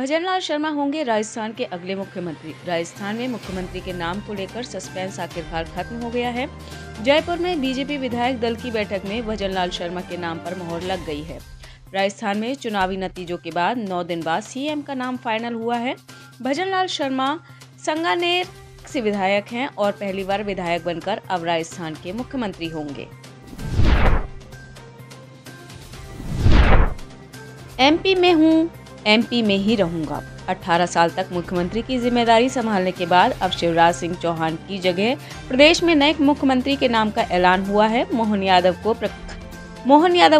भजनलाल शर्मा होंगे राजस्थान के अगले मुख्यमंत्री। राजस्थान में मुख्यमंत्री के नाम को लेकर सस्पेंस आखिरकार खत्म हो गया है। जयपुर में बीजेपी विधायक दल की बैठक में भजनलाल शर्मा के नाम पर मोहर लग गई है। राजस्थान में चुनावी नतीजों के बाद 9 दिन बाद सीएम का नाम फाइनल हुआ है। भजनलाल शर्मा संगानेर से विधायक हैं और पहली बार विधायक बनकर अब राजस्थान के मुख्यमंत्री होंगे। एमपी में हूँ, एमपी में ही रहूंगा। 18 साल तक मुख्यमंत्री की जिम्मेदारी संभालने के बाद अब शिवराज सिंह चौहान की जगह प्रदेश में नए मुख्यमंत्री के नाम का ऐलान हुआ है। मोहन यादव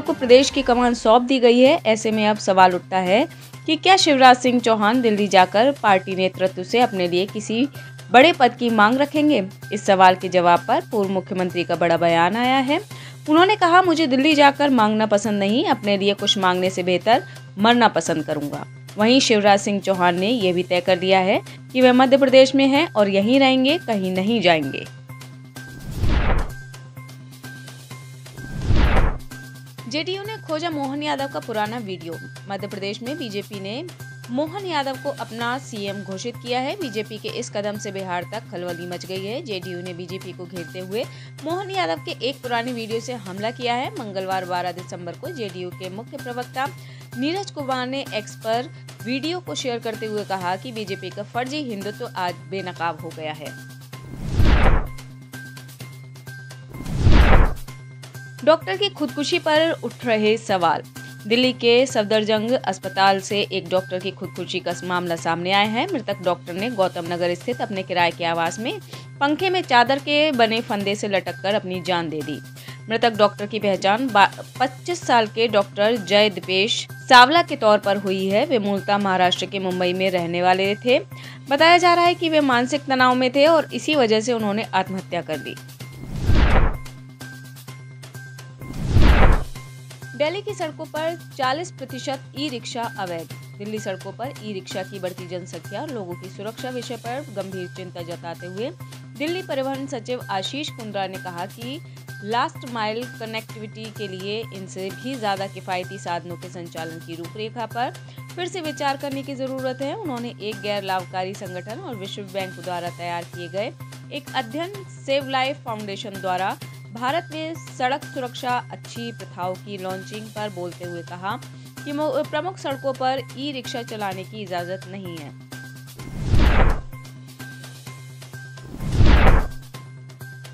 को प्रदेश की कमान सौंप दी गई है। ऐसे में अब सवाल उठता है कि क्या शिवराज सिंह चौहान दिल्ली जाकर पार्टी नेतृत्व से अपने लिए किसी बड़े पद की मांग रखेंगे। इस सवाल के जवाब पर पूर्व मुख्यमंत्री का बड़ा बयान आया है। उन्होंने कहा, मुझे दिल्ली जाकर मांगना पसंद नहीं, अपने लिए कुछ मांगने से बेहतर मरना पसंद करूंगा। वहीं शिवराज सिंह चौहान ने यह भी तय कर दिया है कि वे मध्य प्रदेश में हैं और यहीं रहेंगे, कहीं नहीं जाएंगे। जेडीयू ने खोजा मोहन यादव का पुराना वीडियो। मध्य प्रदेश में बीजेपी ने मोहन यादव को अपना सीएम घोषित किया है। बीजेपी के इस कदम से बिहार तक खलबली मच गई है। जेडीयू ने बीजेपी को घेरते हुए मोहन यादव के एक पुरानी वीडियो से हमला किया है। मंगलवार 12 दिसंबर को जेडीयू के मुख्य प्रवक्ता नीरज कुमार ने एक्स पर वीडियो को शेयर करते हुए कहा कि बीजेपी का फर्जी हिंदुत्व आज बेनकाब हो गया है। डॉक्टर की खुदकुशी पर उठ रहे सवाल। दिल्ली के सफदरजंग अस्पताल से एक डॉक्टर की खुदकुशी का मामला सामने आया है। मृतक डॉक्टर ने गौतम नगर स्थित अपने किराए के आवास में पंखे में चादर के बने फंदे से लटककर अपनी जान दे दी। मृतक डॉक्टर की पहचान 25 साल के डॉक्टर जय दीपेश सावला के तौर पर हुई है। वे मूलतः महाराष्ट्र के मुंबई में रहने वाले थे। बताया जा रहा है कि वे मानसिक तनाव में थे और इसी वजह से उन्होंने आत्महत्या कर ली। दिल्ली की सड़कों पर 40% ई रिक्शा अवैध। दिल्ली सड़कों पर ई रिक्शा की बढ़ती जनसंख्या और लोगों की सुरक्षा विषय पर गंभीर चिंता जताते हुए दिल्ली परिवहन सचिव आशीष कुंद्रा ने कहा कि लास्ट माइल कनेक्टिविटी के लिए इनसे भी ज्यादा किफायती साधनों के संचालन की रूपरेखा पर फिर से विचार करने की जरूरत है। उन्होंने एक गैर लाभकारी संगठन और विश्व बैंक द्वारा तैयार किए गए एक अध्ययन सेव लाइफ फाउंडेशन द्वारा भारत में सड़क सुरक्षा अच्छी प्रथाओं की लॉन्चिंग पर बोलते हुए कहा कि प्रमुख सड़कों पर ई रिक्शा चलाने की इजाजत नहीं है।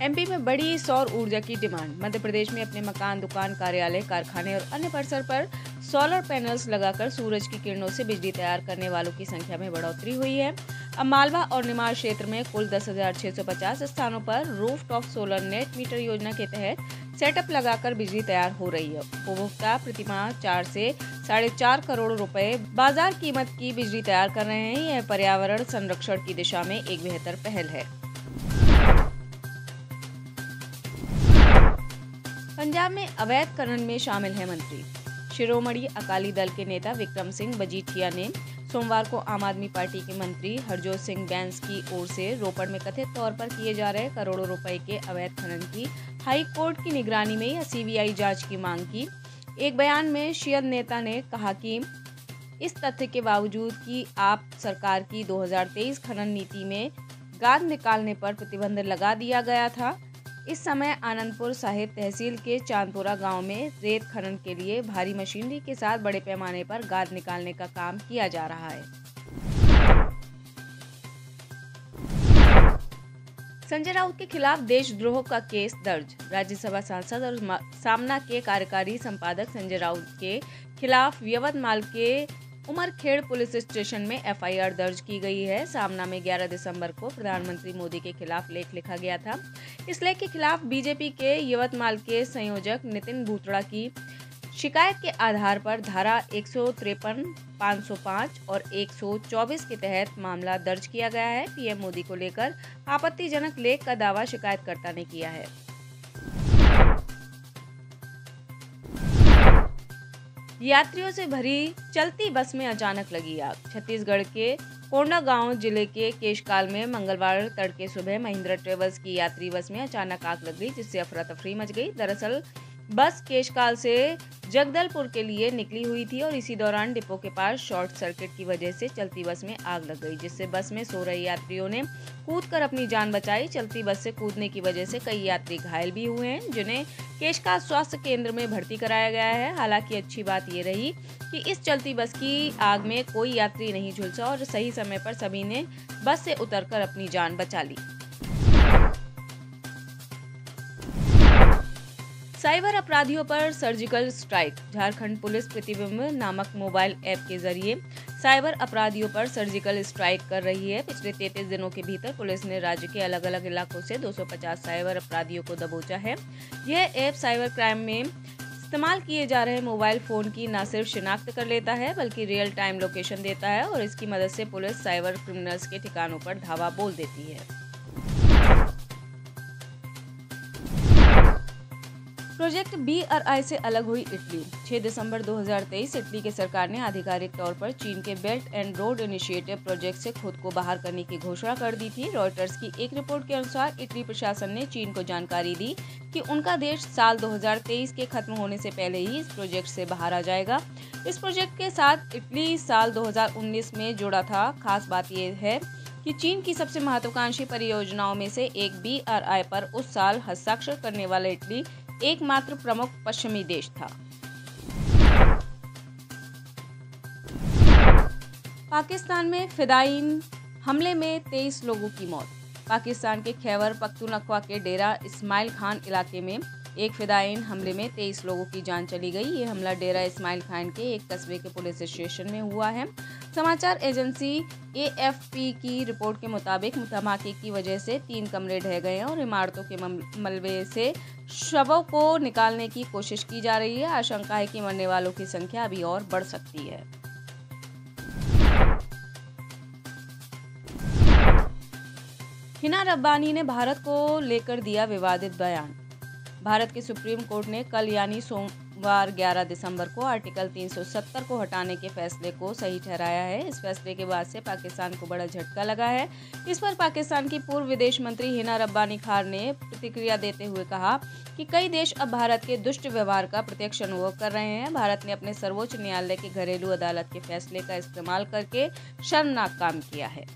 एमपी में बढ़ी सौर ऊर्जा की डिमांड। मध्य प्रदेश में अपने मकान, दुकान, कार्यालय, कारखाने और अन्य परिसर पर सोलर पैनल्स लगाकर सूरज की किरणों से बिजली तैयार करने वालों की संख्या में बढ़ोतरी हुई है। अब मालवा और निमाड़ क्षेत्र में कुल 10,650 स्थानों पर रूफटॉप सोलर नेट मीटर योजना के तहत सेटअप लगाकर बिजली तैयार हो रही है। उपभोक्ता प्रतिमाह 4 से 4.5 करोड़ रुपए बाजार कीमत की बिजली तैयार कर रहे हैं। यह पर्यावरण संरक्षण की दिशा में एक बेहतर पहल है। पंजाब में अवैध खनन में शामिल है मंत्री। शिरोमणि अकाली दल के नेता विक्रम सिंह मजीठिया ने सोमवार को आम आदमी पार्टी के मंत्री हरजोत सिंह बैंस की ओर से रोपड़ में कथित तौर पर किए जा रहे करोड़ों रुपए के अवैध खनन की हाई कोर्ट की निगरानी में या सीबीआई जांच की मांग की। एक बयान में शियद नेता ने कहा कि इस तथ्य के बावजूद कि आप सरकार की 2023 खनन नीति में गाद निकालने पर प्रतिबंध लगा दिया गया था, इस समय आनंदपुर साहिब तहसील के चांदपुरा गांव में रेत खनन के लिए भारी मशीनरी के साथ बड़े पैमाने पर गाद निकालने का काम किया जा रहा है। संजय राउत के खिलाफ देशद्रोह का केस दर्ज। राज्यसभा सांसद और सामना के कार्यकारी संपादक संजय राउत के खिलाफ यवतमाल के उमरखेड़ पुलिस स्टेशन में एफआईआर दर्ज की गई है। सामना में 11 दिसंबर को प्रधानमंत्री मोदी के खिलाफ लेख लिखा गया था। इस लेख के खिलाफ बीजेपी के यवतमाल के संयोजक नितिन भूतड़ा की शिकायत के आधार पर धारा 153, 505 और 124 के तहत मामला दर्ज किया गया है। पीएम मोदी को लेकर आपत्तिजनक लेख का दावा शिकायतकर्ता ने किया है। यात्रियों से भरी चलती बस में अचानक लगी आग। छत्तीसगढ़ के कोंडागांव जिले के केशकाल में मंगलवार तड़के सुबह महिंद्रा ट्रेवल्स की यात्री बस में अचानक आग लग गई, जिससे अफरा तफरी मच गई। दरअसल बस केशकाल से जगदलपुर के लिए निकली हुई थी और इसी दौरान डिपो के पास शॉर्ट सर्किट की वजह से चलती बस में आग लग गई, जिससे बस में सो रहे यात्रियों ने कूदकर अपनी जान बचाई। चलती बस से कूदने की वजह से कई यात्री घायल भी हुए हैं, जिन्हें केशकाल स्वास्थ्य केंद्र में भर्ती कराया गया है। हालांकि अच्छी बात ये रही कि इस चलती बस की आग में कोई यात्री नहीं झुलसा और सही समय पर सभी ने बस से उतरकर अपनी जान बचा ली। साइबर अपराधियों पर सर्जिकल स्ट्राइक। झारखंड पुलिस प्रतिबिंब नामक मोबाइल ऐप के जरिए साइबर अपराधियों पर सर्जिकल स्ट्राइक कर रही है। पिछले 33 दिनों के भीतर पुलिस ने राज्य के अलग अलग इलाकों से 250 साइबर अपराधियों को दबोचा है। यह ऐप साइबर क्राइम में इस्तेमाल किए जा रहे मोबाइल फोन की न सिर्फ शिनाख्त कर लेता है बल्कि रियल टाइम लोकेशन देता है और इसकी मदद से पुलिस साइबर क्रिमिनल्स के ठिकानों पर धावा बोल देती है। प्रोजेक्ट BRI से अलग हुई इटली। 6 दिसंबर 2023 इटली की सरकार ने आधिकारिक तौर पर चीन के belt and road initiative project से खुद को बाहर करने की घोषणा कर दी थी। रॉयटर्स की एक रिपोर्ट के अनुसार इटली प्रशासन ने चीन को जानकारी दी कि उनका देश साल 2023 के खत्म होने से पहले ही इस प्रोजेक्ट से बाहर आ जाएगा। इस प्रोजेक्ट के साथ इटली साल 2019 में जुड़ा था। खास बात यह है कि चीन की सबसे महत्वाकांक्षी परियोजनाओं में से एक BRI पर उस साल हस्ताक्षर करने वाला इटली एकमात्र प्रमुख पश्चिमी देश था। पाकिस्तान में फिदायीन हमले में 23 लोगों की मौत। पाकिस्तान के खैबर पख्तूनख्वा के डेरा इस्माइल खान इलाके में एक फिदायीन हमले में 23 लोगों की जान चली गई। ये हमला डेरा इस्माइल खान के एक कस्बे के पुलिस स्टेशन में हुआ है। समाचार एजेंसी AFP की रिपोर्ट के मुताबिक धमाके की वजह से 3 कमरे ढह गए हैं और इमारतों के मलबे से शवों को निकालने की कोशिश की जा रही है। आशंका है कि मरने वालों की संख्या अभी और बढ़ सकती है। हिना रब्बानी ने भारत को लेकर दिया विवादित बयान। भारत के सुप्रीम कोर्ट ने कल यानी सोमवार 11 दिसंबर को आर्टिकल 370 को हटाने के फैसले को सही ठहराया है। इस फैसले के बाद से पाकिस्तान को बड़ा झटका लगा है। इस पर पाकिस्तान की पूर्व विदेश मंत्री हिना रब्बानी खार ने प्रतिक्रिया देते हुए कहा कि कई देश अब भारत के दुष्ट व्यवहार का प्रत्यक्ष अनुभव कर रहे हैं। भारत ने अपने सर्वोच्च न्यायालय के घरेलू अदालत के फैसले का इस्तेमाल करके शर्मनाक काम किया है।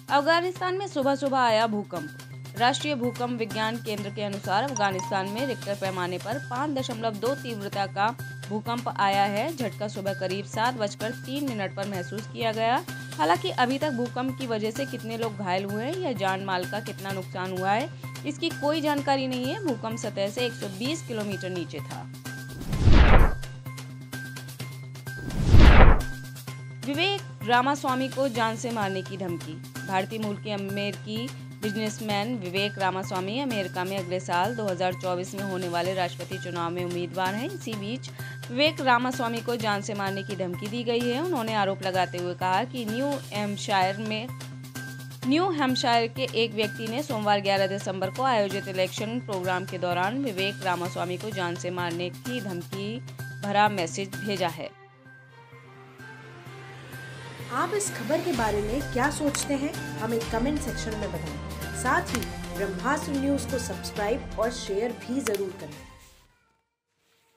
अफगानिस्तान में सुबह सुबह आया भूकंप। राष्ट्रीय भूकंप विज्ञान केंद्र के अनुसार अफगानिस्तान में रिक्टर पैमाने पर 5.2 तीव्रता का भूकंप आया है। झटका सुबह करीब 7:03 पर महसूस किया गया। हालांकि अभी तक भूकंप की वजह से कितने लोग घायल हुए हैं या जान माल का कितना नुकसान हुआ है, इसकी कोई जानकारी नहीं है। भूकंप सतह से 120 किलोमीटर नीचे था। विवेक रामास्वामी को जान से मारने की धमकी। भारतीय मूल के अमेरिकी बिजनेसमैन विवेक रामास्वामी अमेरिका में अगले साल 2024 में होने वाले राष्ट्रपति चुनाव में उम्मीदवार हैं। इसी बीच विवेक रामास्वामी को जान से मारने की धमकी दी गई है। उन्होंने आरोप लगाते हुए कहा कि न्यू हैम्पशायर के एक व्यक्ति ने सोमवार 11 दिसंबर को आयोजित इलेक्शन प्रोग्राम के दौरान विवेक रामास्वामी को जान से मारने की धमकी भरा मैसेज भेजा है। आप इस खबर के बारे में क्या सोचते हैं, हमें कमेंट सेक्शन में बताएं। साथ ही ब्रह्मास्त्र न्यूज को सब्सक्राइब और शेयर भी जरूर करें।